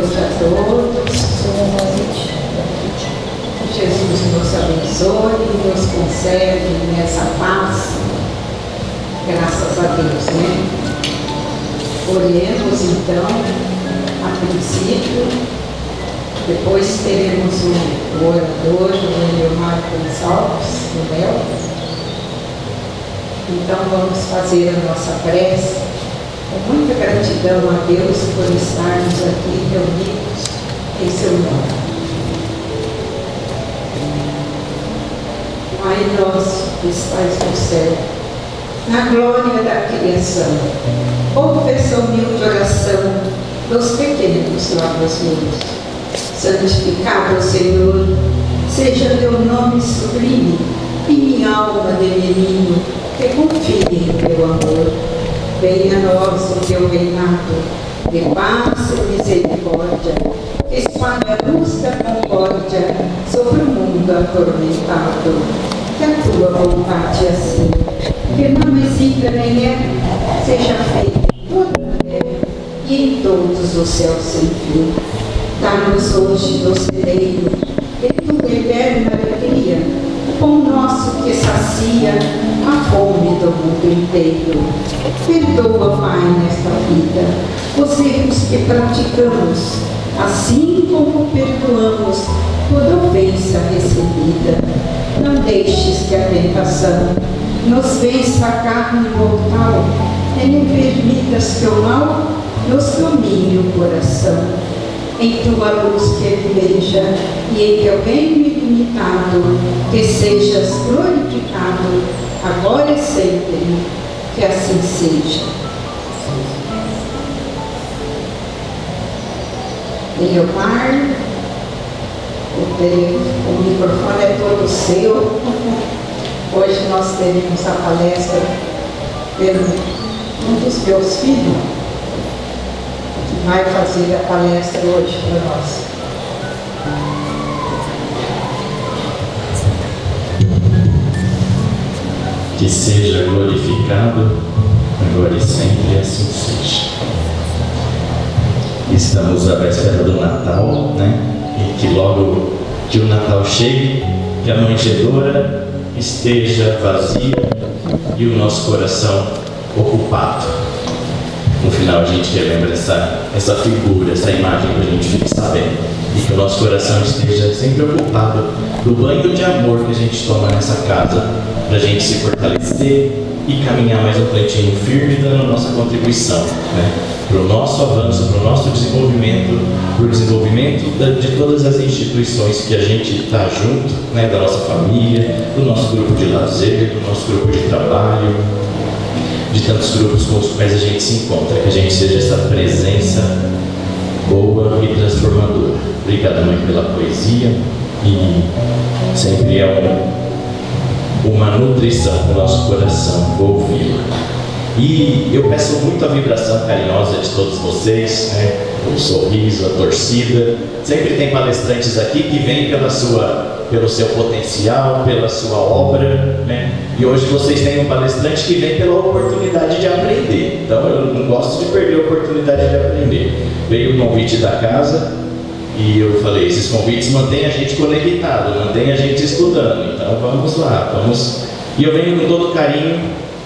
A todos, Jesus nos abençoe e nos conserve nessa paz, graças a Deus, né? Oremos então, a princípio, depois teremos o orador, o Leomar Gonçalves, do Léo. Então vamos fazer a nossa prece. Com muita gratidão a Deus por estarmos aqui reunidos em seu nome. Pai nosso que estais no céu, na glória da criação, ouve essa humilde oração dos pequenos lábios meus. Santificado, Senhor, seja teu nome sublime e minha alma de menino que confie em teu amor. Venha a nós o teu reinado, de paz e misericórdia, espalhe a luz da concórdia sobre o mundo atormentado. Que a tua vontade assim, que não exista nem é, seja feita em toda a terra e em todos os céus sem fim. Dá-nos hoje do celeiro, de tua eterna alegria, o pão nosso que sacia a fome do mundo inteiro. Perdoa, Pai, nesta vida, os erros que praticamos, assim como perdoamos toda ofensa recebida. Não deixes que a tentação nos vença a carne mortal, e nem permitas que o mal nos domine o coração. Em tua luz que veja e em teu reino ilimitado, que sejas glorificado, agora e sempre, que assim seja. Leomar, o microfone é todo seu. Hoje nós teremos a palestra pelo um dos meus filhos, que vai fazer a palestra hoje para nós. Que seja glorificado, agora e sempre, assim seja. Estamos à véspera do Natal, né? E que logo que o Natal chegue, que a manjedoura esteja vazia e o nosso coração ocupado. No final a gente relembra essa figura, essa imagem que a gente fique sabendo. E que o nosso coração esteja sempre ocupado do banho de amor que a gente toma nessa casa, para a gente se fortalecer e caminhar mais um plantinho firme dando a nossa contribuição, né? Para o nosso avanço, para o nosso desenvolvimento, para o desenvolvimento de todas as instituições que a gente está junto, né? Da nossa família, do nosso grupo de lazer, do nosso grupo de trabalho, de tantos grupos com os quais a gente se encontra, que a gente seja essa presença boa e transformadora. Obrigado, Mãe, pela poesia, e sempre é uma nutrição para o nosso coração ouvi-la. E eu peço muito a vibração carinhosa de todos vocês, né? O sorriso, a torcida. Sempre tem palestrantes aqui que vêm pelo seu potencial, pela sua obra, né? E hoje vocês têm um palestrante que vem pela oportunidade de aprender. Então eu não gosto de perder a oportunidade de aprender. Veio o convite da casa e eu falei, esses convites mantêm a gente conectado, mantêm a gente estudando. Então vamos lá, vamos. E eu venho com todo carinho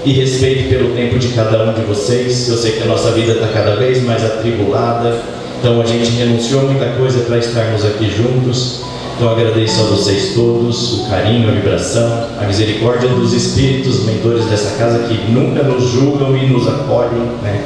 e respeito pelo tempo de cada um de vocês. Eu sei que a nossa vida está cada vez mais atribulada, então a gente renunciou a muita coisa para estarmos aqui juntos. Então agradeço a vocês todos o carinho, a vibração, a misericórdia dos espíritos mentores dessa casa que nunca nos julgam e nos acolhem, né?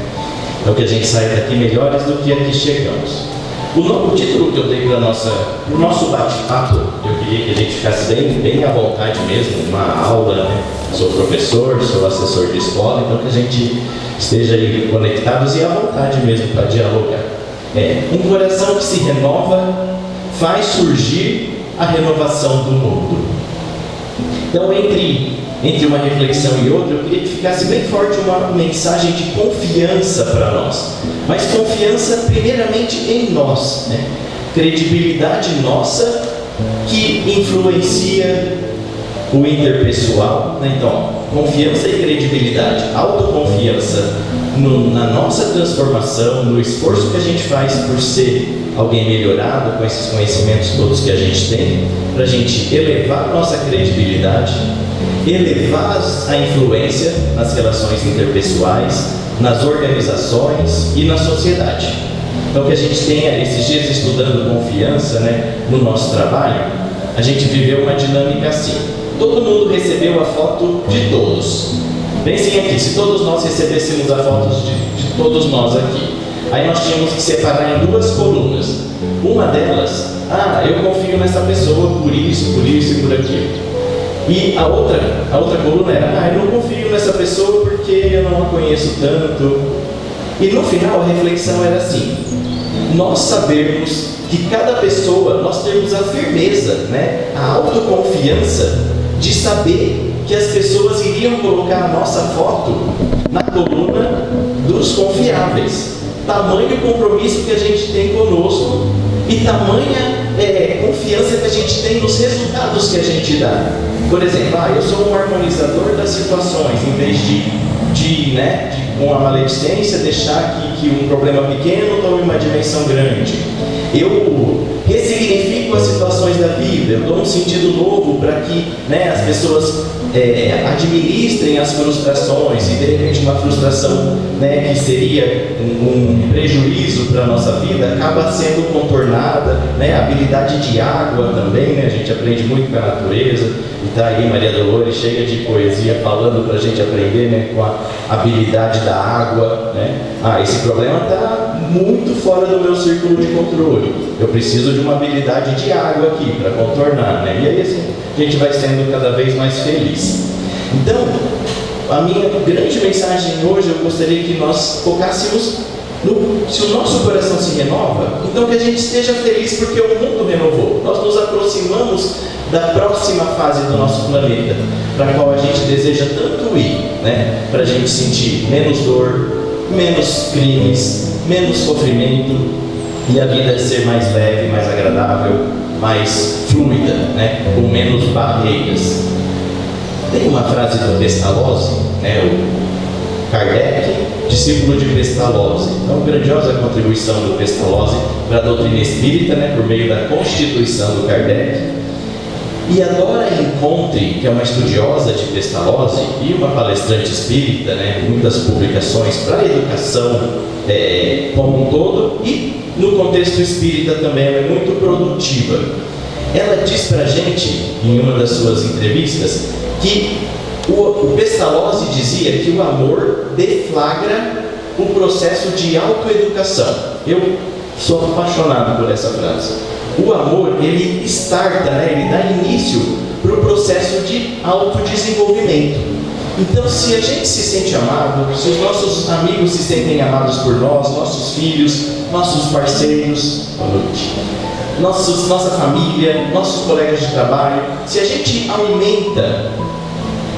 Então que a gente saia daqui melhores do que aqui chegamos. O título que eu dei para o nosso bate-papo, eu queria que a gente ficasse bem à vontade mesmo, uma aula, né? Sou professor, sou assessor de escola, então que a gente esteja aí conectados e à vontade mesmo para dialogar. Um coração que se renova faz surgir a renovação do mundo. Então, entre uma reflexão e outra, eu queria que ficasse bem forte uma mensagem de confiança para nós. Mas confiança primeiramente em nós, né? Credibilidade nossa que influencia o interpessoal, né? Então, confiança e credibilidade, autoconfiança na nossa transformação, no esforço que a gente faz por ser alguém melhorado com esses conhecimentos todos que a gente tem, para a gente elevar a nossa credibilidade, elevar a influência nas relações interpessoais, nas organizações e na sociedade. Então, que a gente tenha, esses dias estudando confiança, né, no nosso trabalho, a gente viveu uma dinâmica assim. Todo mundo recebeu a foto de todos. Pensem aqui, se todos nós recebêssemos a foto de todos nós aqui, aí nós tínhamos que separar em duas colunas. Uma delas, eu confio nessa pessoa por isso e por aquilo. E a outra coluna era, eu não confio nessa pessoa porque eu não a conheço tanto. E no final a reflexão era assim: nós sabermos que cada pessoa, nós temos a firmeza, né, a autoconfiança de saber que as pessoas iriam colocar a nossa foto na coluna dos confiáveis. Tamanho compromisso que a gente tem conosco e tamanha confiança que a gente tem nos resultados que a gente dá. Por exemplo, eu sou um harmonizador das situações, em vez de com a maledicência deixar que um problema pequeno tome uma dimensão grande. Eu ressignifico as situações da vida, eu dou um sentido novo para que as pessoas administrem as frustrações, e de repente uma frustração que seria um prejuízo para a nossa vida acaba sendo contornada, a habilidade de água também, a gente aprende muito com a natureza, e está aí Maria Dolores cheia de poesia falando para a gente aprender com a habilidade da água, esse problema está muito fora do meu círculo de controle, eu preciso de uma habilidade de água aqui para contornar, e aí assim a gente vai sendo cada vez mais feliz. Então, a minha grande mensagem hoje, eu gostaria que nós focássemos se o nosso coração se renova, então que a gente esteja feliz porque o mundo renovou. Nós nos aproximamos da próxima fase do nosso planeta, para a qual a gente deseja tanto ir, para a gente sentir menos dor, menos crimes, menos sofrimento, e a vida ser mais leve, mais agradável, mais fluida, com menos barreiras. Tem uma frase do Pestalozzi, o Kardec, discípulo de Pestalozzi. Então, grandiosa contribuição do Pestalozzi para a doutrina espírita, por meio da Constituição do Kardec. E a Dora Encontre, que é uma estudiosa de Pestalozzi e uma palestrante espírita, muitas publicações para a educação como um todo, e no contexto espírita também ela é muito produtiva. Ela diz para a gente, em uma das suas entrevistas, que o Pestalozzi dizia que o amor deflagra o processo de autoeducação. Eu sou apaixonado por essa frase. O amor, ele starta, ele dá início para o processo de autodesenvolvimento. Então, se a gente se sente amado, se os nossos amigos se sentem amados por nós, nossos filhos, nossos parceiros, nossa família, nossos colegas de trabalho, se a gente aumenta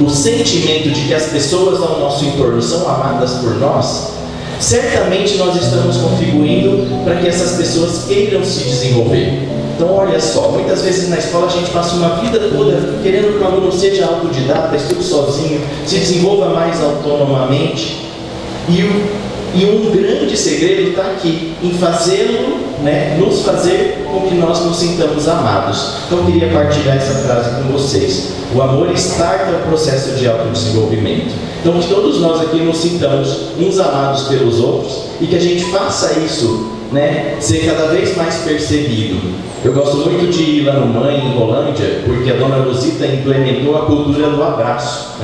o sentimento de que as pessoas ao nosso entorno são amadas por nós, certamente nós estamos contribuindo para que essas pessoas queiram se desenvolver. Então, olha só, muitas vezes na escola a gente passa uma vida toda querendo que o aluno seja autodidata, estude sozinho, se desenvolva mais autonomamente, e um grande segredo está aqui, em fazê-lo, nos fazer com que nós nos sintamos amados. Então eu queria partilhar essa frase com vocês. O amor starta o processo de autodesenvolvimento. Então que todos nós aqui nos sintamos uns amados pelos outros e que a gente faça isso, ser cada vez mais percebido. Eu gosto muito de ir lá no Mãe, em Rolândia, porque a dona Luzita implementou a cultura do abraço,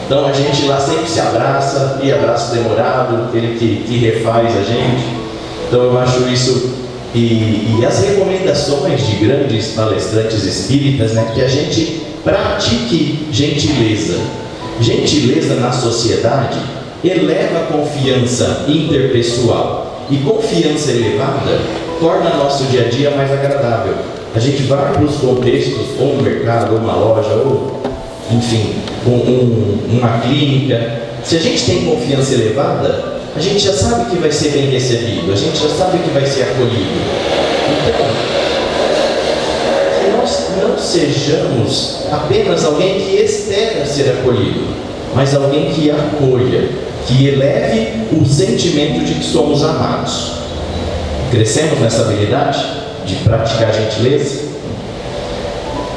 Então a gente lá sempre se abraça, e abraço demorado, aquele que refaz a gente. Então eu acho isso, e as recomendações de grandes palestrantes espíritas, que a gente pratique gentileza. Gentileza na sociedade eleva a confiança interpessoal, e confiança elevada torna nosso dia a dia mais agradável. A gente vai para os contextos, ou um mercado, ou uma loja, ou enfim, uma clínica. Se a gente tem confiança elevada, a gente já sabe que vai ser bem recebido, a gente já sabe que vai ser acolhido. Então, que nós não sejamos apenas alguém que espera ser acolhido, mas alguém que acolha, que eleve o sentimento de que somos amados. Crescemos nessa habilidade de praticar a gentileza?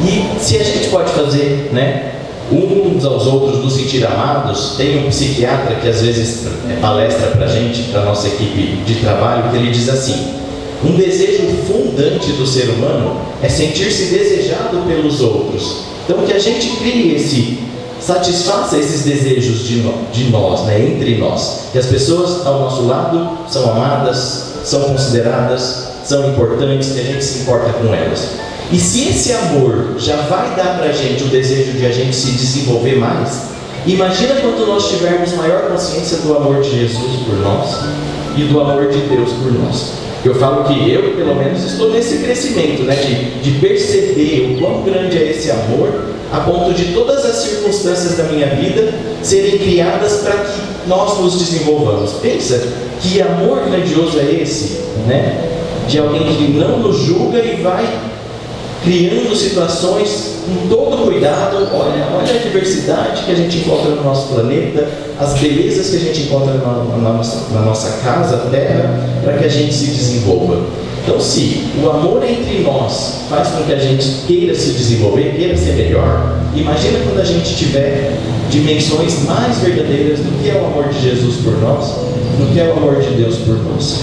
E se a gente pode fazer, né, uns aos outros nos sentir amados, tem um psiquiatra que às vezes palestra para a gente, para a nossa equipe de trabalho, que ele diz assim: um desejo fundante do ser humano é sentir-se desejado pelos outros. Então que a gente satisfaça esses desejos de nós, né, entre nós. Que as pessoas ao nosso lado são amadas, são consideradas, são importantes, que a gente se importa com elas. E se esse amor já vai dar para a gente o desejo de a gente se desenvolver mais, imagina quando nós tivermos maior consciência do amor de Jesus por nós e do amor de Deus por nós. Eu falo que eu, pelo menos, estou nesse crescimento, né, de perceber o quão grande é esse amor, a ponto de todas as circunstâncias da minha vida serem criadas para que nós nos desenvolvamos. Pensa que amor grandioso é esse, né? De alguém que não nos julga e vai criando situações com todo cuidado. Olha a diversidade que a gente encontra no nosso planeta, as belezas que a gente encontra na nossa casa, terra, para que a gente se desenvolva. Então, se o amor entre nós faz com que a gente queira se desenvolver, queira ser melhor, imagina quando a gente tiver dimensões mais verdadeiras do que é o amor de Jesus por nós, do que é o amor de Deus por nós.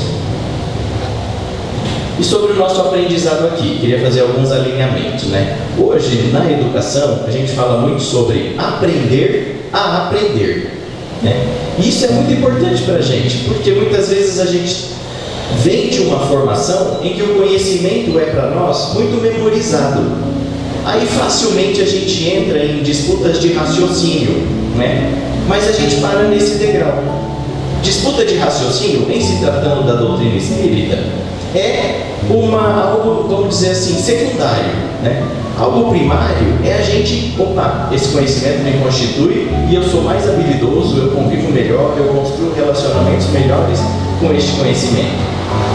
E sobre o nosso aprendizado aqui, queria fazer alguns alinhamentos, né? Hoje, na educação, a gente fala muito sobre aprender a aprender, né? E isso é muito importante para a gente, porque muitas vezes a gente vem de uma formação em que o conhecimento é para nós muito memorizado. Aí facilmente a gente entra em disputas de raciocínio, né? Mas a gente para nesse degrau. Disputa de raciocínio, em se tratando da doutrina espírita, é algo, vamos dizer assim, secundário, né? Algo primário é a gente, esse conhecimento me constitui e eu sou mais habilidoso, eu convivo melhor, eu construo relacionamentos melhores com este conhecimento.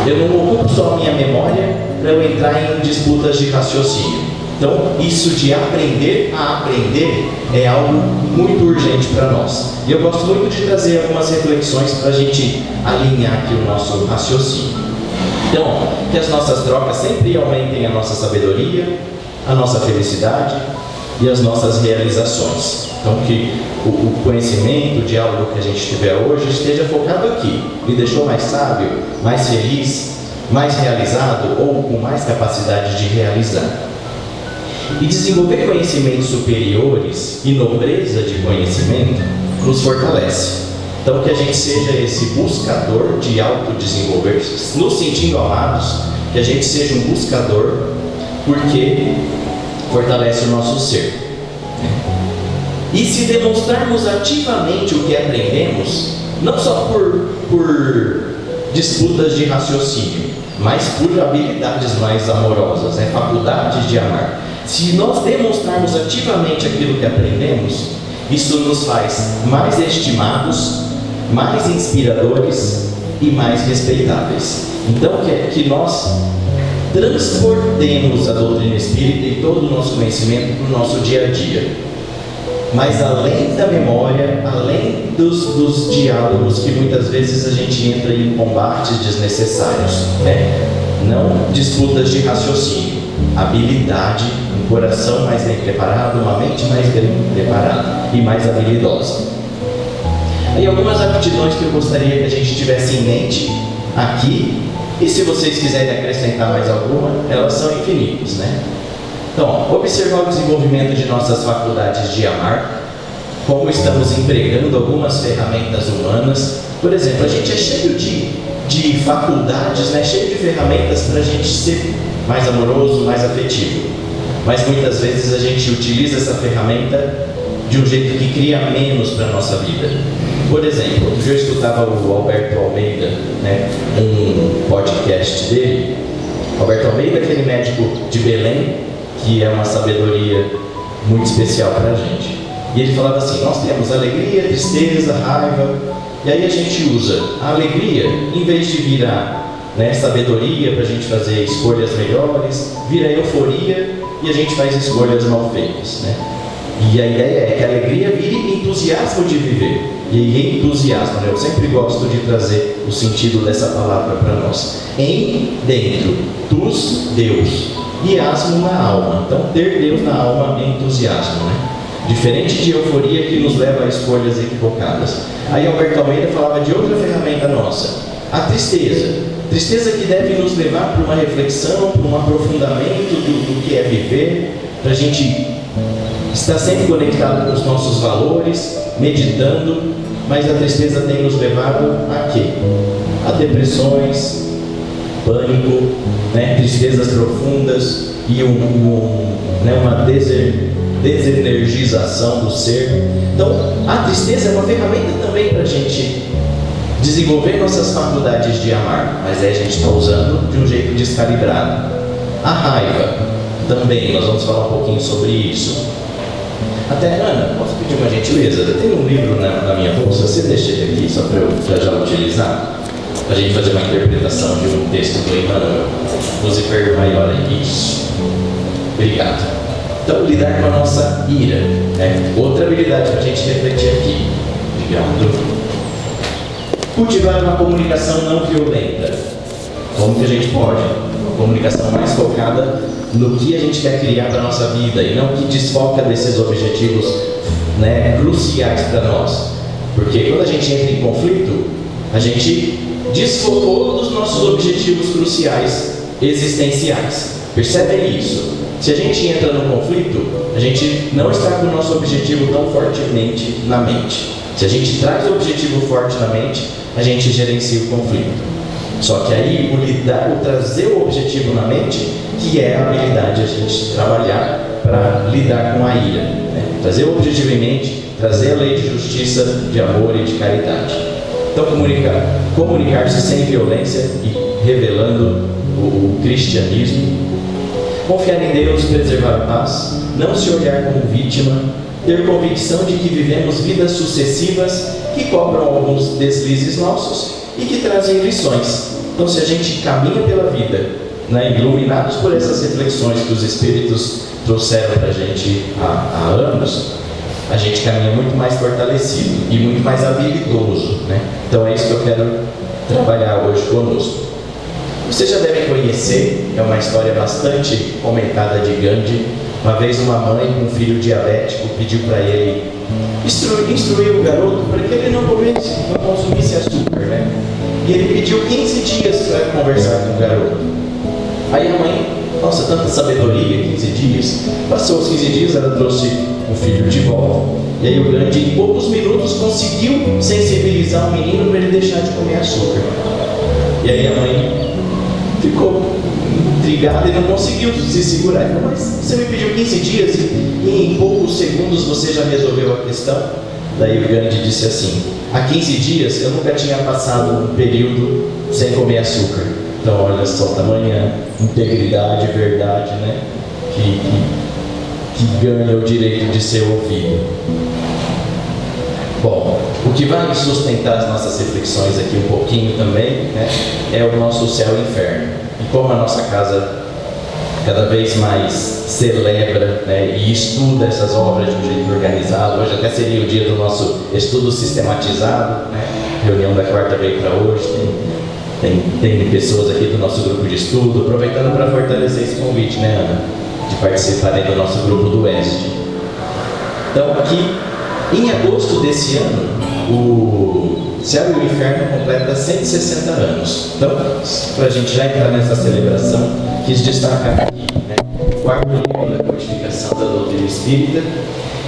Eu não ocupo só a minha memória para eu entrar em disputas de raciocínio. Então, isso de aprender a aprender é algo muito urgente para nós. E eu gosto muito de trazer algumas reflexões para a gente alinhar aqui o nosso raciocínio. Então, que as nossas trocas sempre aumentem a nossa sabedoria, a nossa felicidade e as nossas realizações. Então, que o conhecimento, o diálogo que a gente tiver hoje esteja focado aqui. Me deixou mais sábio, mais feliz, mais realizado ou com mais capacidade de realizar. E desenvolver conhecimentos superiores e nobreza de conhecimento nos fortalece. Então, que a gente seja esse buscador de autodesenvolver-se, nos sentindo amados, que a gente seja um buscador, porque fortalece o nosso ser. E se demonstrarmos ativamente o que aprendemos, não só por disputas de raciocínio, mas por habilidades mais amorosas, faculdades de amar. Se nós demonstrarmos ativamente aquilo que aprendemos, isso nos faz mais estimados, mais inspiradores e mais respeitáveis. Então, que nós transportemos a doutrina espírita e todo o nosso conhecimento para o nosso dia a dia. Mas além da memória, além dos diálogos que muitas vezes a gente entra em combates desnecessários, né? Não disputas de raciocínio, habilidade, um coração mais bem preparado, uma mente mais bem preparada e mais habilidosa. E algumas aptidões que eu gostaria que a gente tivesse em mente aqui, e se vocês quiserem acrescentar mais alguma, elas são infinitas, né? Então, observar o desenvolvimento de nossas faculdades de amar, como estamos empregando algumas ferramentas humanas. Por exemplo, a gente é cheio de faculdades, né? Cheio de ferramentas para a gente ser mais amoroso, mais afetivo. Mas muitas vezes a gente utiliza essa ferramenta de um jeito que cria menos para a nossa vida. Por exemplo, eu escutava o Alberto Almeida, né, um podcast dele. Alberto Almeida é aquele médico de Belém, que é uma sabedoria muito especial para a gente. E ele falava assim: nós temos alegria, tristeza, raiva, e aí a gente usa a alegria, em vez de virar, né, sabedoria para a gente fazer escolhas melhores, vira euforia e a gente faz escolhas mal feitas, né? E a ideia é que a alegria vire entusiasmo de viver. E entusiasmo, né? Eu sempre gosto de trazer o sentido dessa palavra para nós. Em, dentro, tus, Deus, e asmo na alma. Então, ter Deus na alma é entusiasmo, né? Diferente de euforia que nos leva a escolhas equivocadas. Aí Alberto Almeida falava de outra ferramenta nossa, a tristeza. Tristeza que deve nos levar para uma reflexão, para um aprofundamento do que é viver, para a gente estar sempre conectado com os nossos valores, meditando, mas a tristeza tem nos levado a quê? A depressões, pânico, né? Tristezas profundas e uma desenergização do ser. Então, a tristeza é uma ferramenta também para a gente desenvolver nossas faculdades de amar, mas aí a gente está usando de um jeito descalibrado. A raiva, também, nós vamos falar um pouquinho sobre isso. Até, Ana, posso pedir uma gentileza? Tem um livro na minha bolsa, você deixa ele aqui só para eu já utilizar? Para a gente fazer uma interpretação de um texto do Emmanuel. Lucifer Maior, isso. Obrigado. Então, lidar com a nossa ira, né? Outra habilidade para a gente refletir aqui. Obrigado. Cultivar uma comunicação não violenta. Como que a gente pode? Uma comunicação mais focada no que a gente quer criar para a nossa vida e não que desfoca desses objetivos, né, cruciais para nós. Porque quando a gente entra em conflito, a gente desfocou dos nossos objetivos cruciais existenciais. Percebem isso? Se a gente entra no conflito, a gente não está com o nosso objetivo tão fortemente na mente. Se a gente traz o objetivo forte na mente, a gente gerencia o conflito. Só que aí o trazer o objetivo na mente, que é a habilidade de a gente trabalhar para lidar com a ira, né? Trazer o objetivo em mente, trazer a lei de justiça, de amor e de caridade. Então comunicar-se sem violência e revelando o cristianismo. Confiar em Deus, preservar a paz, não se olhar como vítima, ter convicção de que vivemos vidas sucessivas que cobram alguns deslizes nossos e que trazem lições. Então, se a gente caminha pela vida, né, iluminados por essas reflexões que os Espíritos trouxeram para a gente há anos, a gente caminha muito mais fortalecido e muito mais habilidoso, né? Então, é isso que eu quero trabalhar hoje conosco. Vocês já devem conhecer, é uma história bastante comentada de Gandhi. Uma vez uma mãe com um filho diabético pediu para ele instruir o garoto para que ele não consumisse açúcar, né? E ele pediu 15 dias para conversar com o garoto. Aí a mãe, nossa, tanta sabedoria, 15 dias. Passou os 15 dias, ela trouxe o filho de volta. E aí o Gandhi, em poucos minutos, conseguiu sensibilizar o menino para ele deixar de comer açúcar. E aí a mãe ficou intrigada e não conseguiu se segurar. Ele falou, mas você me pediu 15 dias e em poucos segundos você já resolveu a questão? Daí o Gandhi disse assim, há 15 dias eu nunca tinha passado um período sem comer açúcar. Então olha só, tamanha integridade, verdade, né? Que ganha o direito de ser ouvido. Bom, o que vai sustentar as nossas reflexões aqui um pouquinho também, né, é o nosso céu e inferno. E como a nossa casa cada vez mais celebra, né, e estuda essas obras de um jeito organizado, hoje até seria o dia do nosso estudo sistematizado, né, reunião da quarta veio para hoje, tem pessoas aqui do nosso grupo de estudo, aproveitando para fortalecer esse convite, né, Ana, de participarem do nosso grupo do Oeste. Então aqui, em agosto desse ano, o Céu e o Inferno completa 160 anos. Então, para a gente já entrar nessa celebração, quis destacar aqui, né, o quarto livro da codificação da doutrina espírita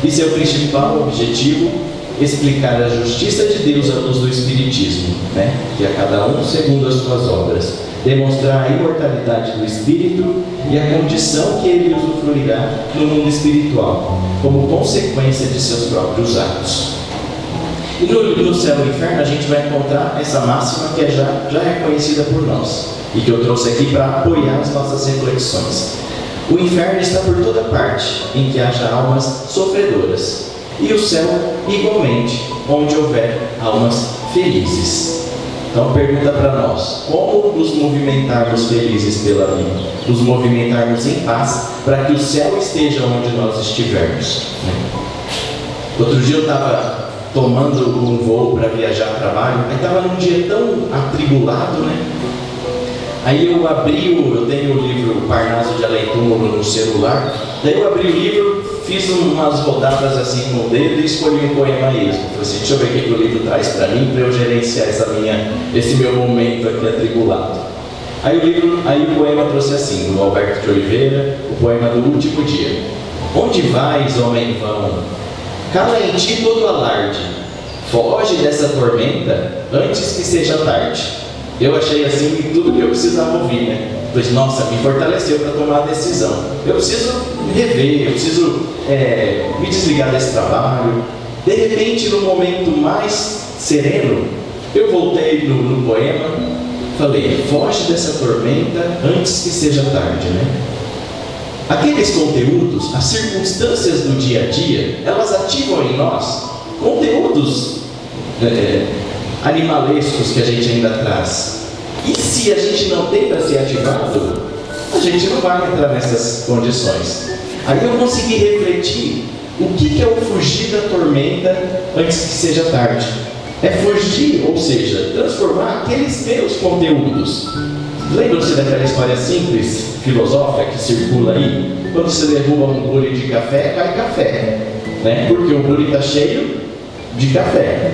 e seu principal objetivo, explicar a justiça de Deus à luz do Espiritismo, né, que a cada um segundo as suas obras, demonstrar a imortalidade do Espírito e a condição que ele usufruirá no mundo espiritual, como consequência de seus próprios atos. E no céu e no inferno a gente vai encontrar essa máxima que já é conhecida por nós e que eu trouxe aqui para apoiar as nossas reflexões. O inferno está por toda parte em que haja almas sofredoras e o céu igualmente onde houver almas felizes. Então pergunta para nós: como nos movimentarmos felizes pela vida? Nos movimentarmos em paz, para que o céu esteja onde nós estivermos, né? Outro dia eu estava tomando um voo para viajar a trabalho, aí estava num dia tão atribulado, né? Aí eu tenho o livro Parnaso de Além-Túmulo no celular, daí eu abri o livro, fiz umas rodadas assim com o dedo e escolhi um poema mesmo. Falei assim, deixa eu ver o que o livro traz para mim, para eu gerenciar esse meu momento aqui atribulado. Aí o poema trouxe assim, do Alberto de Oliveira, o poema do último dia. Onde vais, homem vão? Cala em ti todo alarde, foge dessa tormenta antes que seja tarde. Eu achei assim tudo que eu precisava ouvir, né? Pois, nossa, me fortaleceu para tomar a decisão. Eu preciso rever, eu preciso me desligar desse trabalho. De repente, no momento mais sereno, eu voltei no poema, falei, foge dessa tormenta antes que seja tarde, né? Aqueles conteúdos, as circunstâncias do dia a dia, elas ativam em nós conteúdos animalescos que a gente ainda traz. E se a gente não tem para ser ativado, a gente não vai entrar nessas condições. Aí eu consegui refletir o que é o fugir da tormenta antes que seja tarde. É fugir, ou seja, transformar aqueles meus conteúdos. Lembram-se daquela história simples, filosófica, que circula aí? Quando você derruba um bule de café, cai café, né? Porque o bule está cheio de café.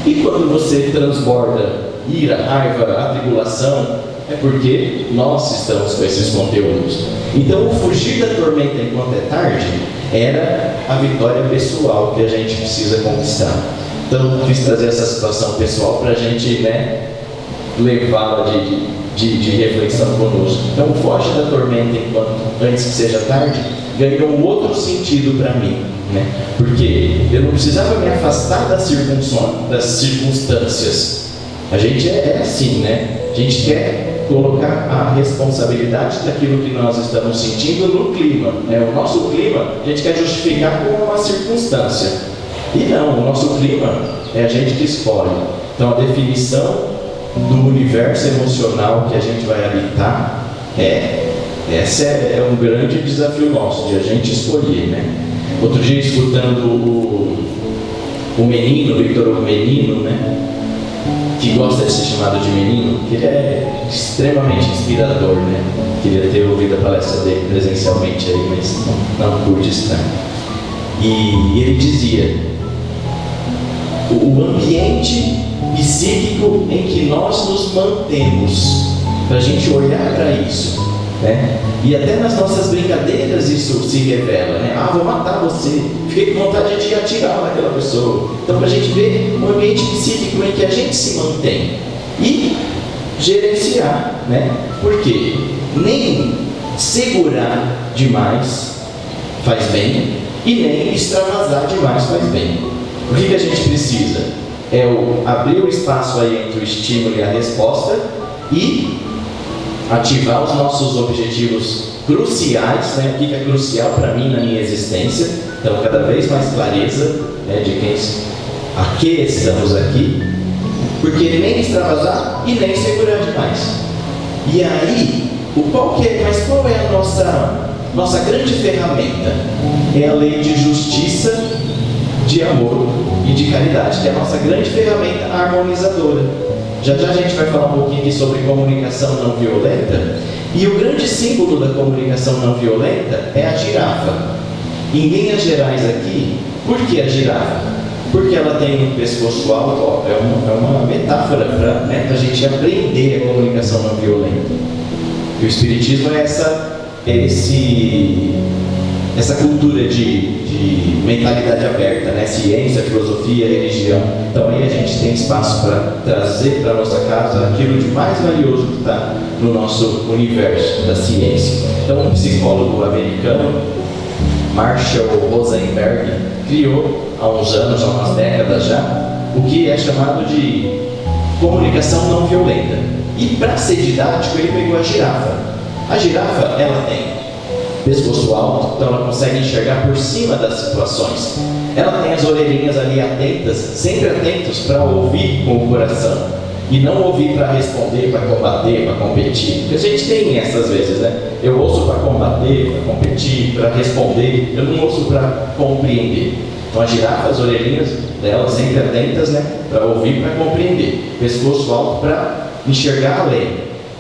E quando você transborda ira, raiva, atribulação, é porque nós estamos com esses conteúdos. Então, o fugir da tormenta enquanto é tarde era a vitória pessoal que a gente precisa conquistar. Então, quis trazer essa situação pessoal para a gente, né, levá-la de reflexão conosco. Então, foge da tormenta antes que seja tarde ganhou um outro sentido para mim, né? Porque eu não precisava me afastar das circunstâncias. A gente é assim, né? A gente quer colocar a responsabilidade daquilo que nós estamos sentindo no clima, né? O nosso clima a gente quer justificar com uma circunstância. E não, o nosso clima é a gente que escolhe. Então a definição do universo emocional que a gente vai habitar esse é um grande desafio nosso, de a gente escolher, né? Outro dia, escutando o menino, o Victor Hugo Menino, né? Que gosta de ser chamado de menino, que ele é extremamente inspirador, né? Queria ter ouvido a palestra dele presencialmente aí, mas não curte estranho. E ele dizia: o ambiente psíquico em que nós nos mantemos, para a gente olhar para isso, né? E até nas nossas brincadeiras isso se revela, né? Vou matar você, fiquei com vontade de atirar naquela pessoa. Então, para a gente ver o ambiente psíquico em que a gente se mantém e gerenciar, né? Porque nem segurar demais faz bem e nem extravasar demais faz bem. O que a gente precisa? Abrir o espaço aí entre o estímulo e a resposta e ativar os nossos objetivos cruciais, né? O que é crucial para mim na minha existência. Então, cada vez mais clareza, né, de a que estamos aqui, porque nem extravasar e nem segurar demais. E aí, qual é a nossa grande ferramenta? É a lei de justiça, de amor e de caridade, que é a nossa grande ferramenta harmonizadora. Já a gente vai falar um pouquinho aqui sobre comunicação não violenta. E o grande símbolo da comunicação não violenta é a girafa. Em linhas gerais aqui, por que a girafa? Porque ela tem um pescoço alto, é uma metáfora para a gente aprender a comunicação não violenta. E o Espiritismo é essa cultura de mentalidade aberta, né? Ciência, filosofia, religião. Então aí a gente tem espaço para trazer para a nossa casa aquilo de mais valioso que está no nosso universo da ciência. Então um psicólogo americano, Marshall Rosenberg, criou há uns anos, há umas décadas já, o que é chamado de comunicação não violenta. E para ser didático, ele pegou a girafa. A girafa, ela tem pescoço alto, então ela consegue enxergar por cima das situações. Ela tem as orelhinhas ali atentas, sempre atentos para ouvir com o coração. E não ouvir para responder, para combater, para competir. Porque a gente tem essas vezes, né? Eu ouço para combater, para competir, para responder. Eu não ouço para compreender. Então a girafa, as orelhinhas dela sempre atentas, né? Para ouvir, para compreender. Pescoço alto para enxergar além.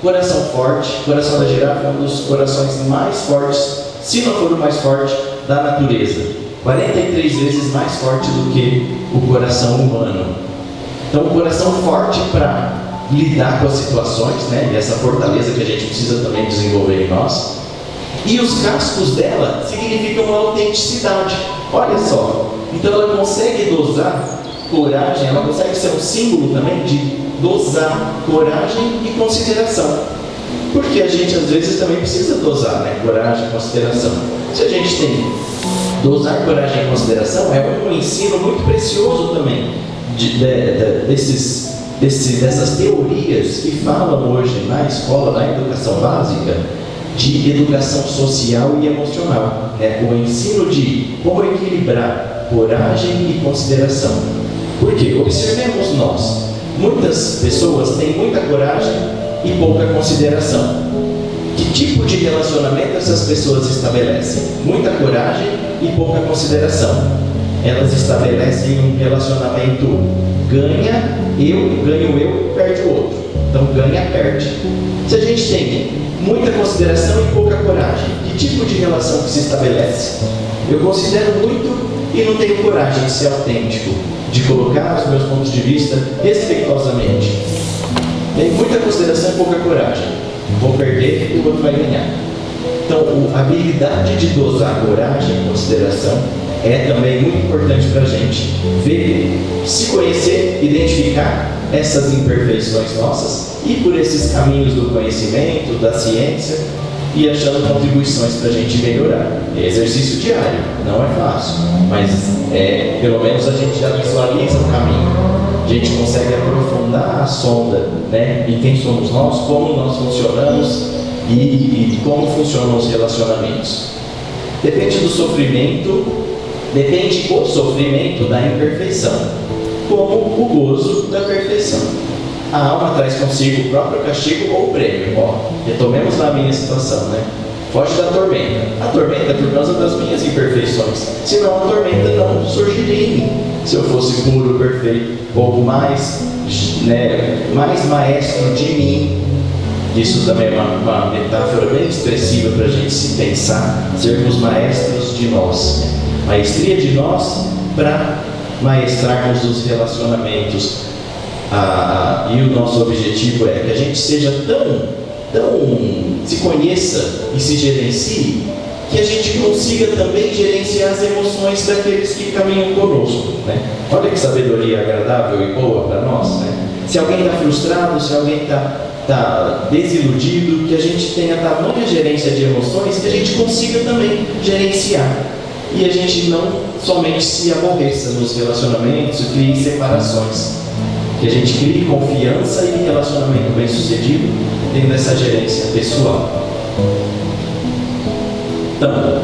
Coração forte. O coração da girafa é um dos corações mais fortes, se não for o mais forte, da natureza. 43 vezes mais forte do que o coração humano. Então, um coração forte para lidar com as situações, né? E essa fortaleza que a gente precisa também desenvolver em nós. E os cascos dela significam uma autenticidade. Olha só. Então, ela consegue dosar coragem, ela consegue ser um símbolo também de dosar coragem e consideração. Porque a gente, às vezes, também precisa dosar, né? Coragem e consideração. Se a gente tem dosar coragem e consideração, é um ensino muito precioso também. Dessas teorias que falam hoje na escola, na educação básica, de educação social e emocional, né? O ensino de como equilibrar coragem e consideração. Porque observemos nós, muitas pessoas têm muita coragem e pouca consideração. Que tipo de relacionamento essas pessoas estabelecem? Muita coragem e pouca consideração. Elas estabelecem um relacionamento ganha eu, perde o outro. Então ganha, perde. Se a gente tem muita consideração e pouca coragem, que tipo de relação que se estabelece? Eu considero muito e não tenho coragem de ser autêntico, de colocar os meus pontos de vista respeitosamente. Tenho muita consideração e pouca coragem. Vou perder e o outro vai ganhar. Então, a habilidade de dosar coragem e consideração é também muito importante para a gente ver, se conhecer, identificar essas imperfeições nossas e por esses caminhos do conhecimento, da ciência e achando contribuições para a gente melhorar. É exercício diário, não é fácil, mas pelo menos a gente já visualiza o caminho. A gente consegue aprofundar a sonda, né, em quem somos nós, como nós funcionamos e como funcionam os relacionamentos. Depende do sofrimento. Depende o sofrimento da imperfeição, como o gozo da perfeição. A alma traz consigo o próprio castigo ou o prêmio. Retomemos na minha situação, né? Foge da tormenta. A tormenta é por causa das minhas imperfeições. Senão a tormenta não surgiria em mim. Se eu fosse puro, perfeito, ou mais maestro de mim. Isso também é uma metáfora bem expressiva para a gente se pensar, sermos maestros de nós. Maestria de nós para maestrarmos os relacionamentos. E o nosso objetivo é que a gente seja se conheça e se gerencie, que a gente consiga também gerenciar as emoções daqueles que caminham conosco, né? Olha que sabedoria agradável e boa para nós, né? Se alguém está frustrado, se alguém está desiludido, que a gente tenha tamanha gerência de emoções que a gente consiga também gerenciar. E a gente não somente se aborreça nos relacionamentos e crie separações. Que a gente crie confiança e relacionamento bem sucedido tendo essa gerência pessoal. Então,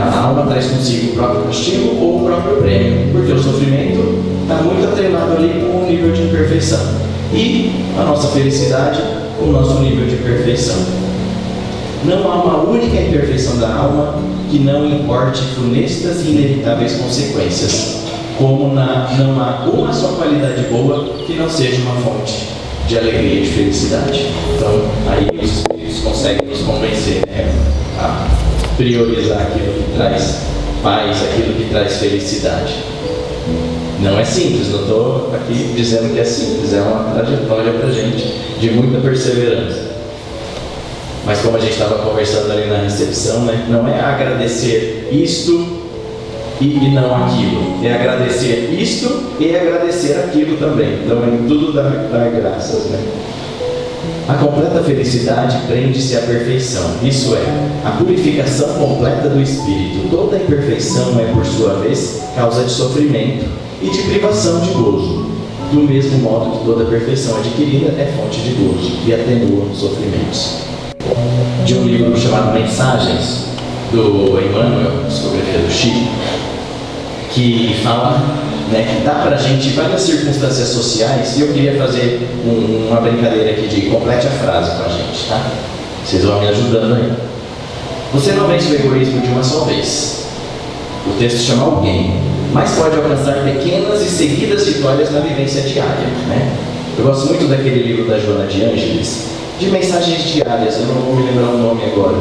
a alma traz consigo o próprio castigo ou o próprio prêmio, porque o sofrimento está muito atrelado ali com o nível de imperfeição. E a nossa felicidade, o nosso nível de perfeição. Não há uma única imperfeição da alma que não importe funestas e inevitáveis consequências, como não há uma só qualidade boa que não seja uma fonte de alegria e de felicidade. Então, aí os espíritos conseguem nos convencer, né, a priorizar aquilo que traz paz, aquilo que traz felicidade. Não é simples, não estou aqui dizendo que é simples, é uma trajetória para a gente de muita perseverança. Mas como a gente estava conversando ali na recepção, né, não é agradecer isto e não aquilo. É agradecer isto e agradecer aquilo também. Então é tudo dar graças, né? A completa felicidade prende-se à perfeição. Isso é, a purificação completa do espírito. Toda imperfeição é, por sua vez, causa de sofrimento e de privação de gozo. Do mesmo modo que toda perfeição adquirida é fonte de gozo e atenua os sofrimentos. De um livro chamado Mensagens, do Emmanuel, psicografia do Chico, que fala né? Dá pra gente várias circunstâncias sociais, e eu queria fazer uma brincadeira aqui de complete a frase com a gente, tá? Vocês vão me ajudando aí. Você não vence o egoísmo de uma só vez. O texto chama alguém, mas pode alcançar pequenas e seguidas vitórias na vivência diária, né? Eu gosto muito daquele livro da Joana de Ângeles, de mensagens diárias, eu não vou me lembrar o nome agora,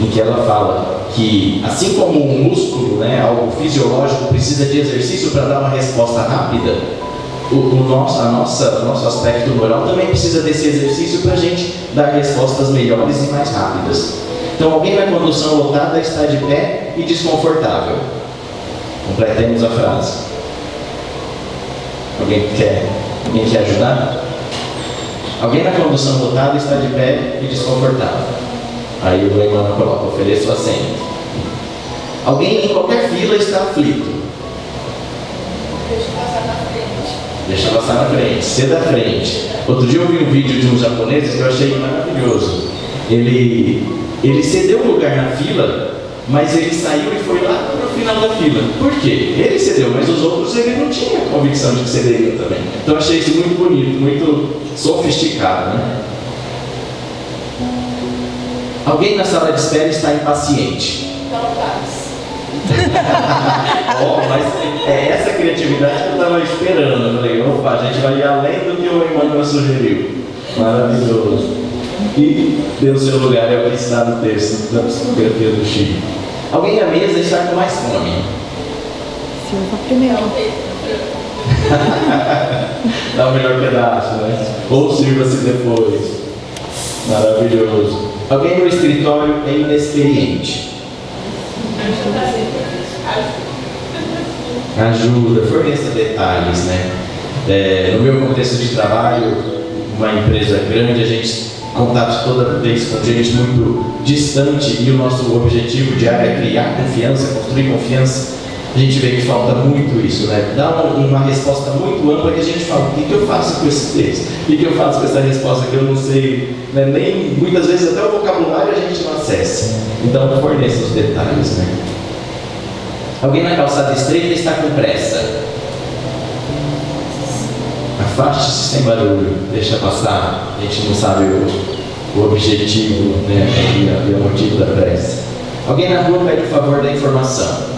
em que ela fala que, assim como um músculo, né, algo fisiológico, precisa de exercício para dar uma resposta rápida, nosso aspecto moral também precisa desse exercício para a gente dar respostas melhores e mais rápidas. Então, alguém na condução lotada está de pé e desconfortável. Completemos a frase. Alguém quer ajudar? Alguém na condução lotada está de pé e desconfortável. Aí o Emmanuel coloca: ofereço assento. Alguém em qualquer fila está aflito. Deixa passar na frente. Deixa passar na frente, ser da frente. Outro dia eu vi um vídeo de uns japoneses que eu achei maravilhoso. Ele cedeu um lugar na fila, mas ele saiu e foi lá para o final da fila. Por quê? Ele cedeu, mas os outros ele não tinha convicção de que cederiam também. Então eu achei isso muito bonito, muito sofisticado, né? Alguém na sala de espera está impaciente. Não faz. Oh, mas é essa criatividade que eu estava esperando. Eu falei: opa, a gente vai ir além do que o Emmanuel sugeriu. Maravilhoso. E deu seu lugar, é o que está no texto da psicografia do Chico. Alguém à mesa está com mais fome. Silva primeiro. Dá o melhor pedaço, né? Ou sirva-se depois. Maravilhoso. Alguém no escritório é inexperiente. Ajuda, forneça detalhes, né? No meu contexto de trabalho, uma empresa grande, a gente contato toda vez com gente muito distante, e o nosso objetivo diário é criar confiança, construir confiança. A gente vê que falta muito isso, né? Dá uma resposta muito ampla que a gente fala: o que eu faço com esse texto? O que eu faço com essa resposta que eu não sei, né? Nem muitas vezes até o vocabulário a gente não acessa. Então forneça os detalhes, né? Alguém na calçada estreita está com pressa. Afaste-se sem barulho, deixa passar. A gente não sabe o objetivo, né, e o motivo da pressa. Alguém na rua pede o favor da informação.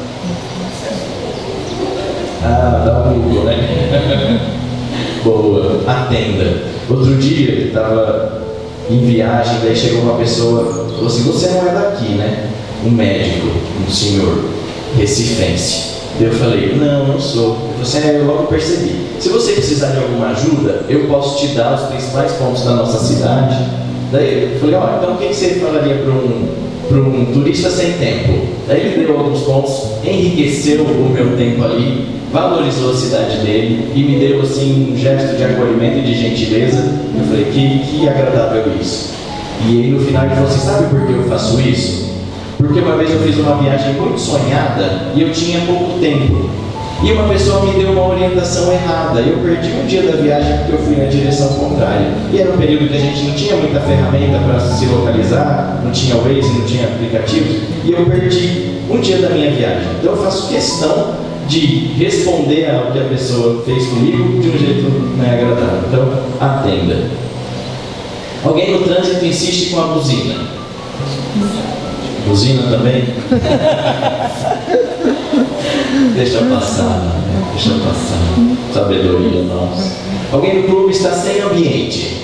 Dá um Google, né? Boa, atenda. Outro dia eu estava em viagem, daí chegou uma pessoa, falou assim: você não é daqui, né? Um médico, um senhor recifense. Eu falei: não sou. Ele falou assim: eu logo percebi. Se você precisar de alguma ajuda, eu posso te dar os principais pontos da nossa cidade. Daí eu falei: então o que você falaria para um turista sem tempo? Daí ele deu alguns pontos, enriqueceu o meu tempo ali, valorizou a cidade dele e me deu assim um gesto de acolhimento e de gentileza. Eu falei: que agradável isso. E aí no final ele falou assim: sabe por que eu faço isso? Porque uma vez eu fiz uma viagem muito sonhada e eu tinha pouco tempo. E uma pessoa me deu uma orientação errada. Eu perdi um dia da viagem porque eu fui na direção contrária. E era um período que a gente não tinha muita ferramenta para se localizar, não tinha Waze, não tinha aplicativo. E eu perdi um dia da minha viagem. Então eu faço questão de responder ao que a pessoa fez comigo de um jeito agradável. Então, atenda. Alguém no trânsito insiste com a buzina. Buzina também? Deixa passar, né? Deixa passar. Sabedoria nossa. Alguém no clube está sem ambiente.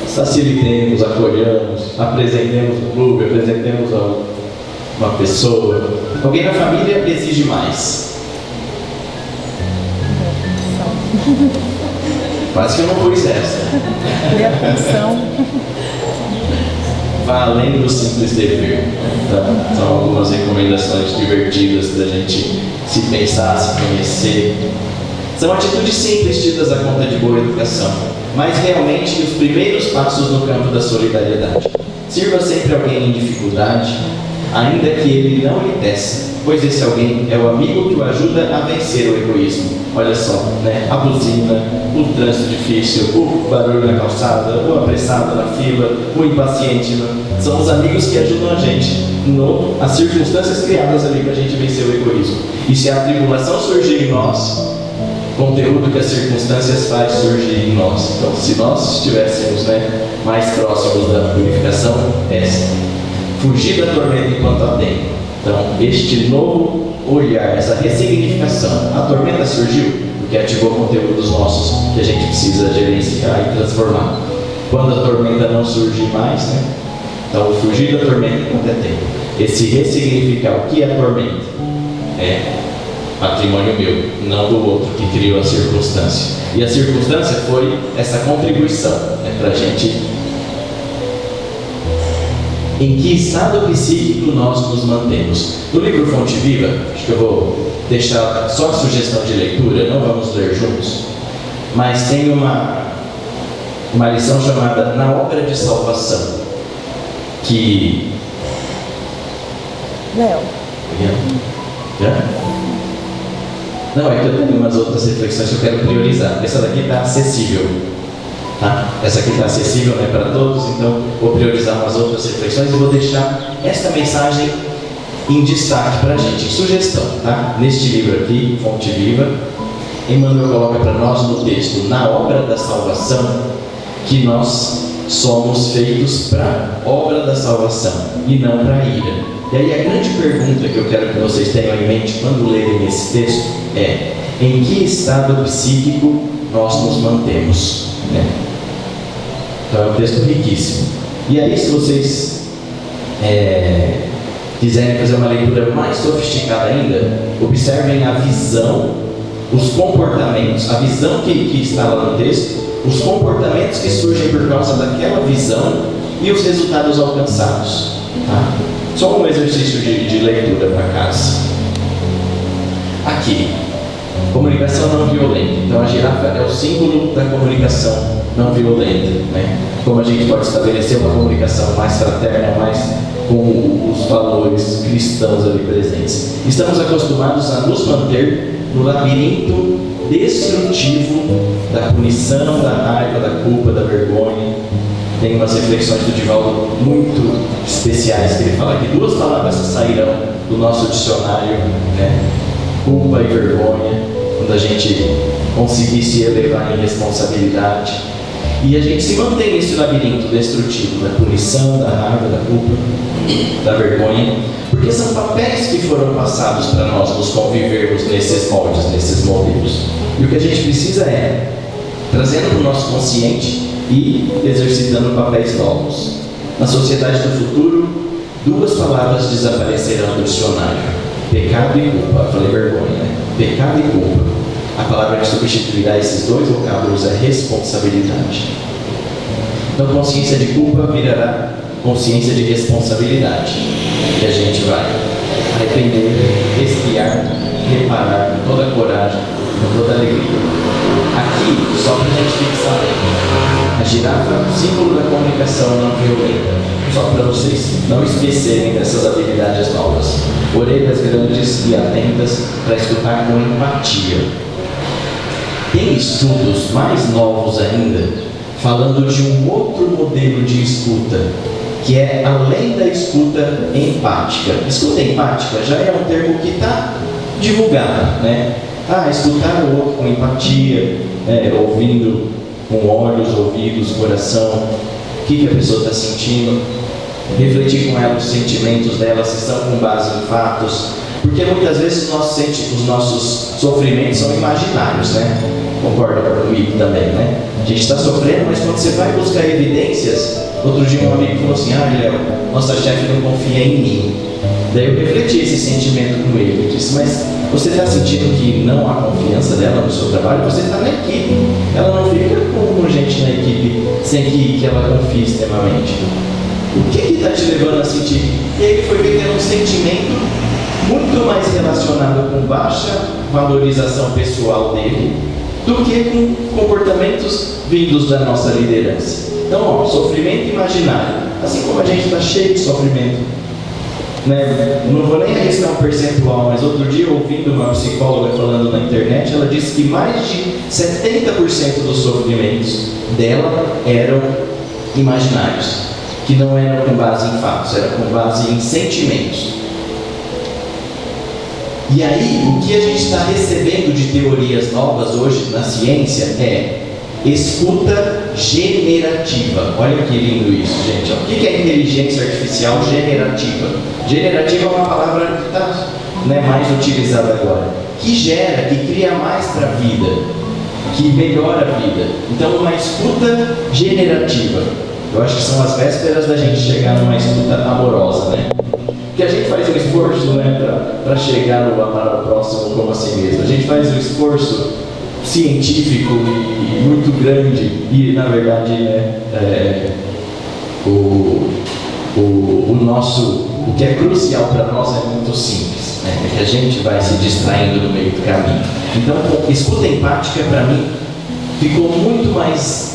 Facilitemos, acolhamos, apresentemos o clube, apresentemos uma pessoa. Alguém na família exige mais. Quase que eu não pus essa. Dê atenção. Vá além do simples dever. Então, são algumas recomendações divertidas da gente se pensar, se conhecer. São atitudes simples tidas a conta de boa educação, mas realmente os primeiros passos no campo da solidariedade. Sirva sempre alguém em dificuldade, ainda que ele não lhe peça. pois esse alguém é o amigo que o ajuda a vencer o egoísmo. Olha só, né? A buzina, o trânsito difícil, o barulho na calçada, o apressado na fila, o impaciente, né? São os amigos que ajudam a gente as circunstâncias criadas ali para a gente vencer o egoísmo. E se a tribulação surgir em nós, conteúdo que as circunstâncias faz surgir em nós. Então, se nós estivéssemos, né, mais próximos da purificação, fugir da tormenta enquanto há tempo. Então, este novo olhar, essa ressignificação, a tormenta surgiu porque ativou conteúdos nossos que a gente precisa gerenciar e transformar. Quando a tormenta não surgir mais, né, então fugir da tormenta enquanto é tempo. Esse ressignificar o que é a tormenta é patrimônio meu, não do outro que criou a circunstância. E a circunstância foi essa contribuição, né, para a gente. Em que estado psíquico nós nos mantemos? No livro Fonte Viva, acho que eu vou deixar só a sugestão de leitura, não vamos ler juntos, mas tem uma lição chamada Na Obra de Salvação, que... Léo. Não, é que eu tenho umas outras reflexões que eu quero priorizar. Essa daqui está acessível. Tá? Essa aqui está acessível, né, para todos, então vou priorizar umas outras reflexões e vou deixar esta mensagem em destaque para a gente, sugestão, tá? Neste livro aqui, Fonte Viva, Emmanuel coloca para nós no texto, na obra da salvação, que nós somos feitos para a obra da salvação e não para a ira. E aí a grande pergunta que eu quero que vocês tenham em mente quando lerem esse texto é: em que estado psíquico nós nos mantemos? Né? Então é um texto riquíssimo. E aí, se vocês quiserem fazer uma leitura mais sofisticada ainda, observem a visão, os comportamentos, a visão que está lá no texto, os comportamentos que surgem por causa daquela visão e os resultados alcançados. Tá? Só um exercício de leitura para casa. Aqui, comunicação não violenta. Então a girafa é o símbolo da comunicação não violenta, né? Como a gente pode estabelecer uma comunicação mais fraterna, mais com os valores cristãos ali presentes. Estamos acostumados a nos manter no labirinto destrutivo da punição, da raiva, da culpa, da vergonha. Tem umas reflexões do Divaldo muito especiais, que ele fala que 2 palavras sairão do nosso dicionário, né? Culpa e vergonha, quando a gente conseguir se elevar em responsabilidade. E a gente se mantém nesse labirinto destrutivo da punição, da raiva, da culpa, da vergonha, porque são papéis que foram passados para nós nos convivermos nesses moldes, nesses modelos. E o que a gente precisa é trazendo para o nosso consciente e exercitando papéis novos. Na sociedade do futuro, 2 palavras desaparecerão do dicionário: pecado e culpa. Eu falei vergonha, né? Pecado e culpa. A palavra que substituirá esses 2 vocábulos é responsabilidade. Então, consciência de culpa virará consciência de responsabilidade. E a gente vai arrepender, espiar, reparar com toda a coragem, com toda a alegria. Aqui, só para a gente fixar, a girafa, símbolo da comunicação não violenta. Só para vocês não esquecerem dessas habilidades novas. Orelhas grandes e atentas para escutar com empatia. Tem estudos mais novos ainda, falando de um outro modelo de escuta, que é além da escuta empática. Escuta empática já é um termo que está divulgado, né? Escutar o outro com empatia, ouvindo com olhos, ouvidos, coração, o que a pessoa está sentindo, refletir com ela os sentimentos dela, se são com base em fatos, porque muitas vezes os nossos sofrimentos são imaginários, né? Concorda comigo também, né? A gente está sofrendo, mas quando você vai buscar evidências, outro dia um amigo falou assim: Léo, nossa chefe não confia em mim. Daí eu refleti esse sentimento com ele. Eu disse: mas você está sentindo que não há confiança dela no seu trabalho? Você está na equipe. Ela não fica com gente na equipe sem que ela confie extremamente. O que está te levando a sentir? E aí ele foi ver que era um sentimento muito mais relacionado com baixa valorização pessoal dele do que com comportamentos vindos da nossa liderança. Então, sofrimento imaginário. Assim como a gente está cheio de sofrimento né? Não vou nem arriscar um percentual, mas outro dia, ouvindo uma psicóloga falando na internet, ela disse que mais de 70% dos sofrimentos dela eram imaginários, que não eram com base em fatos, eram com base em sentimentos. E aí, o que a gente está recebendo de teorias novas hoje na ciência é escuta generativa. Olha que lindo isso, gente. O que é inteligência artificial generativa? Generativa é uma palavra que está, né, mais utilizada agora. Que gera, que cria mais para a vida, que melhora a vida. Então, uma escuta generativa. Eu acho que são as vésperas da gente chegar numa escuta amorosa, né? Porque a gente faz um esforço, né, para chegar no amar ao próximo como a si mesmo. A gente faz um esforço científico e muito grande e, na verdade, né, o que é crucial para nós é muito simples, né? É que a gente vai se distraindo no meio do caminho. Então, escuta empática, para mim, ficou muito mais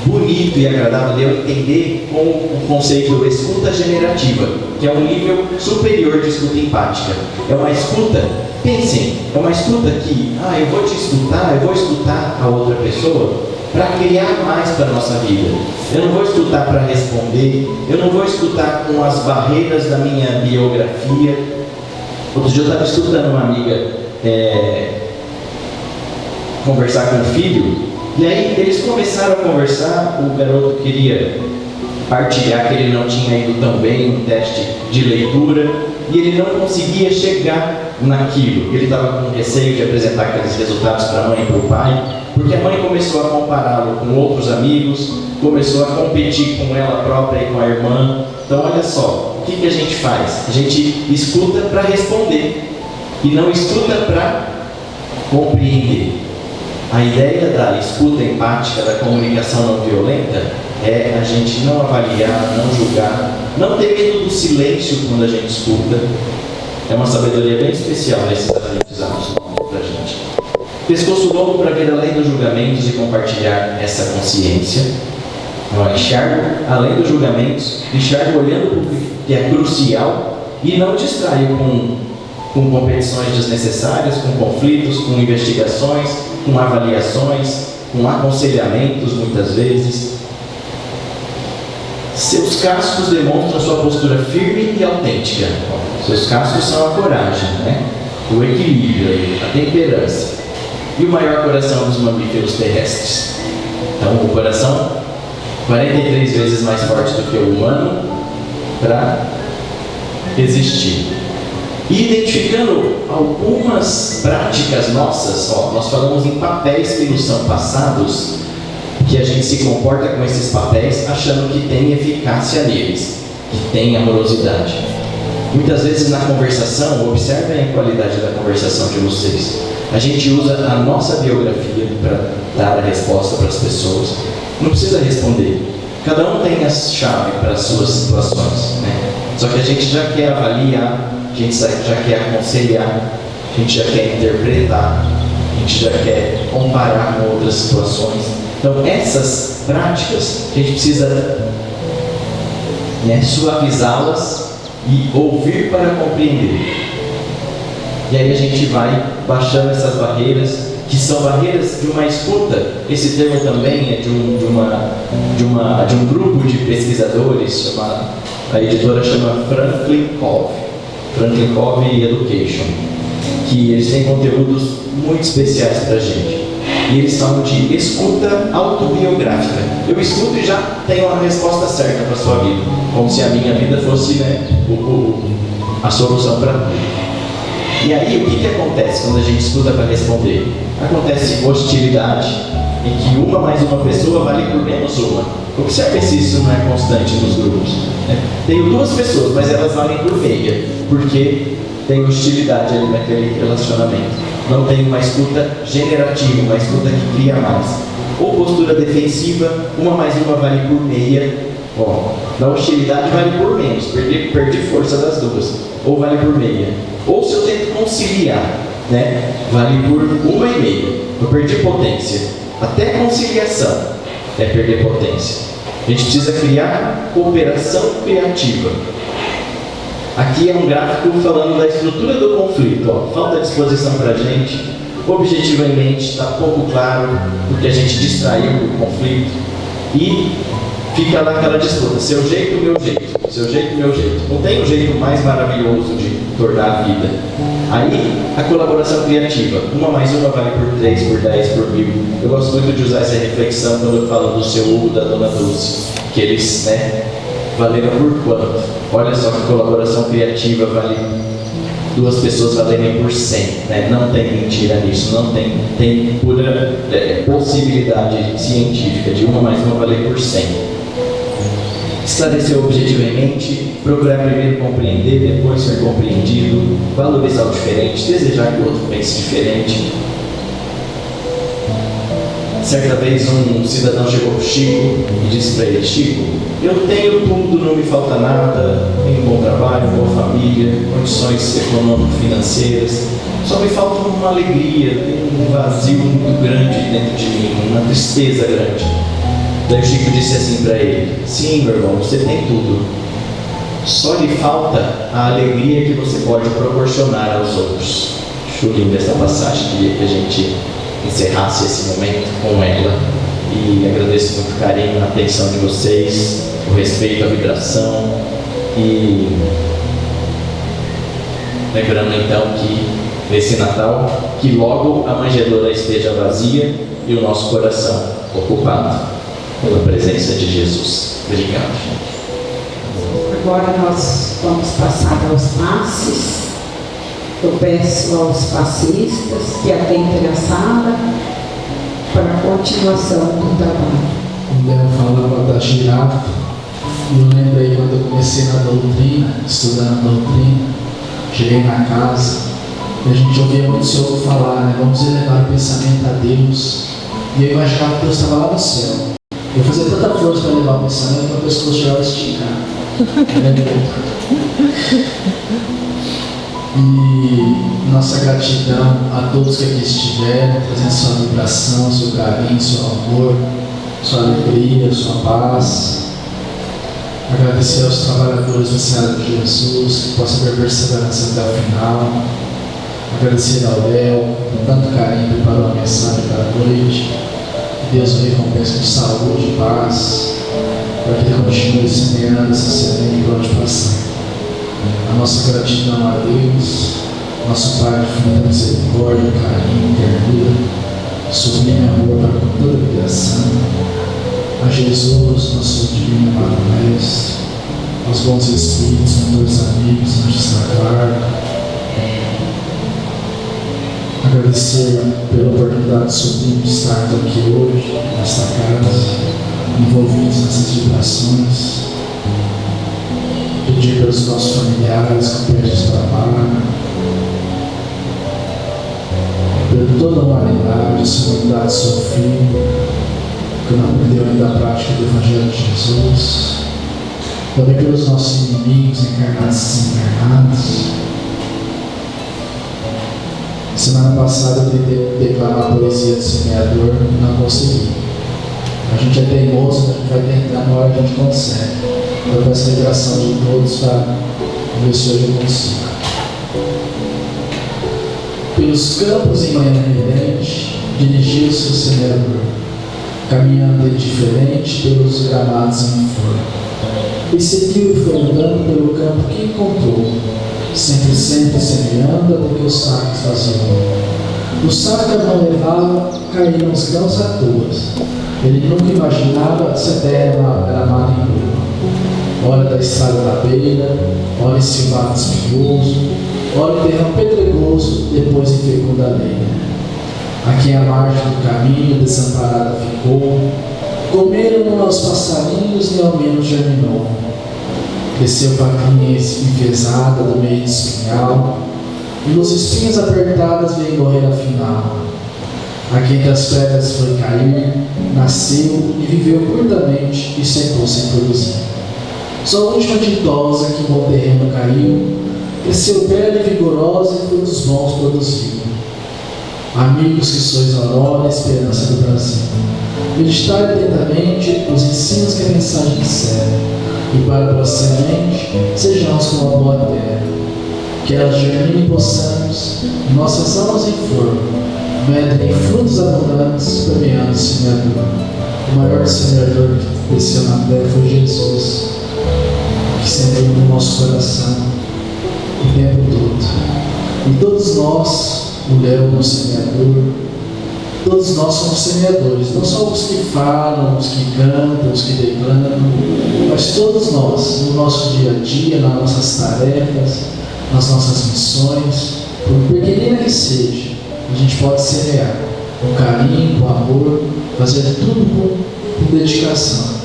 bonito e agradável de eu entender com o conceito de escuta generativa, que é um nível superior de escuta empática. É uma escuta, pensem, é uma escuta que, eu vou te escutar, eu vou escutar a outra pessoa para criar mais para a nossa vida. Eu não vou escutar para responder, eu não vou escutar com as barreiras da minha biografia. Outro dia eu estava escutando uma amiga conversar com o filho. E aí eles começaram a conversar, o garoto queria partilhar que ele não tinha ido tão bem no teste de leitura e ele não conseguia chegar naquilo. Ele estava com receio de apresentar aqueles resultados para a mãe e para o pai, porque a mãe começou a compará-lo com outros amigos, começou a competir com ela própria e com a irmã. Então olha só, o que a gente faz? A gente escuta para responder e não escuta para compreender. A ideia da escuta empática, da comunicação não violenta, é a gente não avaliar, não julgar, não ter medo do silêncio quando a gente escuta. É uma sabedoria bem especial esses aprendizados para a gente. Pescoço longo para ver além dos julgamentos e compartilhar essa consciência. Eu enxergo além dos julgamentos, enxergo olhando para o que é crucial e não distraio com competições desnecessárias, com conflitos, com investigações, com avaliações, com aconselhamentos muitas vezes. Seus cascos demonstram sua postura firme e autêntica. Seus cascos são a coragem, né? O equilíbrio, a temperança. E o maior coração dos mamíferos terrestres. Então, o coração 43 vezes mais forte do que o humano para existir. E identificando algumas práticas nossas, nós falamos em papéis que nos são passados, que a gente se comporta com esses papéis achando que tem eficácia neles, que tem amorosidade. Muitas vezes na conversação, observem a qualidade da conversação de vocês. A gente usa a nossa biografia para dar a resposta para as pessoas. Não precisa responder. Cada um tem a chave para as suas situações, né? Só que a gente já quer avaliar, a gente já quer aconselhar, a gente já quer interpretar, a gente já quer comparar com outras situações. Então, essas práticas, a gente precisa suavizá-las e ouvir para compreender. E aí a gente vai baixando essas barreiras, que são barreiras de uma escuta. Esse termo também é de um grupo de pesquisadores, a editora chama Franklin Covey Education, que eles têm conteúdos muito especiais para a gente. E eles falam de escuta autobiográfica. Eu escuto e já tenho a resposta certa para a sua vida, como se a minha vida fosse a solução para tudo. E aí, o que acontece quando a gente escuta para responder? Acontece hostilidade, em que uma mais uma pessoa vale por menos uma. Observe se isso não é constante nos grupos, né? Tenho duas pessoas, mas elas valem por meia, porque tem hostilidade ali naquele relacionamento. Não tem uma escuta generativa, uma escuta que cria mais. Ou postura defensiva, uma mais uma vale por meia. Na hostilidade vale por menos, perdi força das duas. Ou vale por meia. Ou se eu tento conciliar, né, vale por 1,5. Eu perdi potência. Até conciliação é perder potência. A gente precisa criar cooperação criativa. Aqui é um gráfico falando da estrutura do conflito. Ó, falta disposição para a gente, objetivamente está pouco claro, porque a gente distraiu do conflito e fica lá aquela disputa, seu jeito, meu jeito, seu jeito, meu jeito. Não tem um jeito mais maravilhoso de tornar a vida. Aí, a colaboração criativa, 1 mais 1 vale por 3, por 10, por 1000. Eu gosto muito de usar essa reflexão quando eu falo do seu Hugo, da Dona Dulce, que eles, valeram por quanto? Olha só que colaboração criativa vale 2 pessoas valerem por 100, Não tem mentira nisso, não tem pura possibilidade científica de 1 mais 1 valer por 100. Esclarecer objetivamente, procurar primeiro compreender, depois ser compreendido, valorizar o diferente, desejar que o outro pense diferente. Certa vez um cidadão chegou para o Chico e disse para ele: Chico, eu tenho tudo, não me falta nada, tenho um bom trabalho, boa família, condições econômico-financeiras, só me falta uma alegria, tem um vazio muito grande dentro de mim, uma tristeza grande. Daí o Chico disse assim para ele: sim, meu irmão, você tem tudo, só lhe falta a alegria que você pode proporcionar aos outros. Acho linda essa passagem, queria que a gente encerrasse esse momento com ela. E agradeço muito o carinho, a atenção de vocês, o respeito, a vibração. E lembrando então que nesse Natal, que logo a manjedoura esteja vazia e o nosso coração ocupado pela presença de Jesus. Obrigado, gente. Agora nós vamos passar aos passes. Eu peço aos passistas que atentem a sala para a continuação do trabalho. O Léo falava da girafa, e eu lembrei quando eu comecei na doutrina, estudando a doutrina, cheguei na casa, e a gente ouvia muito o Senhor falar, vamos elevar o pensamento a Deus, e eu imaginava que Deus estava lá no céu. Eu fazia tanta força para levar o pensamento, que a pessoa chegava a esticar. E nossa gratidão a todos que aqui estiveram, trazendo sua vibração, seu carinho, seu amor, sua alegria, sua paz. Agradecer aos trabalhadores da Seara de Jesus, que possam ter perseverança até o final. Agradecer ao Léo, com tanto carinho, preparou a mensagem para a noite. Que Deus o recompense com saúde e paz, para que ele continue semeando essa semente por onde passar. A nossa gratidão a Deus, nosso Pai de infinita misericórdia, carinho, ternura, sublime amor para com toda a criação. A Jesus, nosso divino amado Mestre, aos bons espíritos, mentores amigos, anjos da guarda. Agradecer pela oportunidade sublime de estarmos aqui hoje, nesta casa, envolvidos nessas vibrações. Pedir pelos nossos familiares, companheiros de trabalho, por toda a humanidade, essa humanidade sofrida, que não aprendeu ainda a prática do Evangelho de Jesus. Também pelos nossos inimigos, encarnados e desencarnados. Semana passada eu tentei declamar a poesia do semeador e não consegui. A gente é teimoso, a gente vai tentar, na hora a gente consegue. Eu peço a liberação de todos para ver se hoje eu consigo. Pelos campos em manhã ardente, dirigiu-se o semeador, caminhando indiferente pelos gramados em flor. E seguiu e foi andando pelo campo que encontrou, sempre semeando até que o saco esvaziou. O saco a mão levava, caíram os grãos à toa. Ele nunca imaginava se a terra era mata em boa. Ora da estrada da beira, ora em silvado espinhoso, ora em terrão pedregoso, depois em fecunda lenha. Aqui à margem do caminho, desamparada ficou, comeram-no os passarinhos, nem ao menos germinou. Desceu vaquinha enfesada do meio de espinhal, e nos espinhos apertadas veio morrer afinal. Aqui entre as pedras foi cair, nasceu e viveu curtamente e secou sem produzir. Só a última ditosa que em bom terreno caiu, cresceu bela e vigorosa e frutos bons produziu. Amigos que sois a aurora, a esperança do Brasil, meditai atentamente os ensinos que a mensagem disser. e para a boa semente, sejamos como a boa terra. Que ela germine e possamos, em nossas almas em flor, medem em frutos abundantes, premiando o semeador. O maior semeador que desceu na terra foi Jesus, que semeou no nosso coração o tempo todo. E todos nós, o leão, o semeador, todos nós somos semeadores, não só os que falam, os que cantam, os que declamam, mas todos nós, no nosso dia a dia, nas nossas tarefas, nas nossas missões, por pequenina que seja, a gente pode semear com carinho, com amor, fazer tudo com dedicação.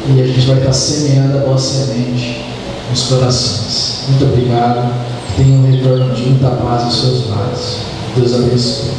E a gente vai estar semeando a boa semente nos corações. Muito obrigado. Que tenham um retorno de muita paz aos seus lares. Deus abençoe.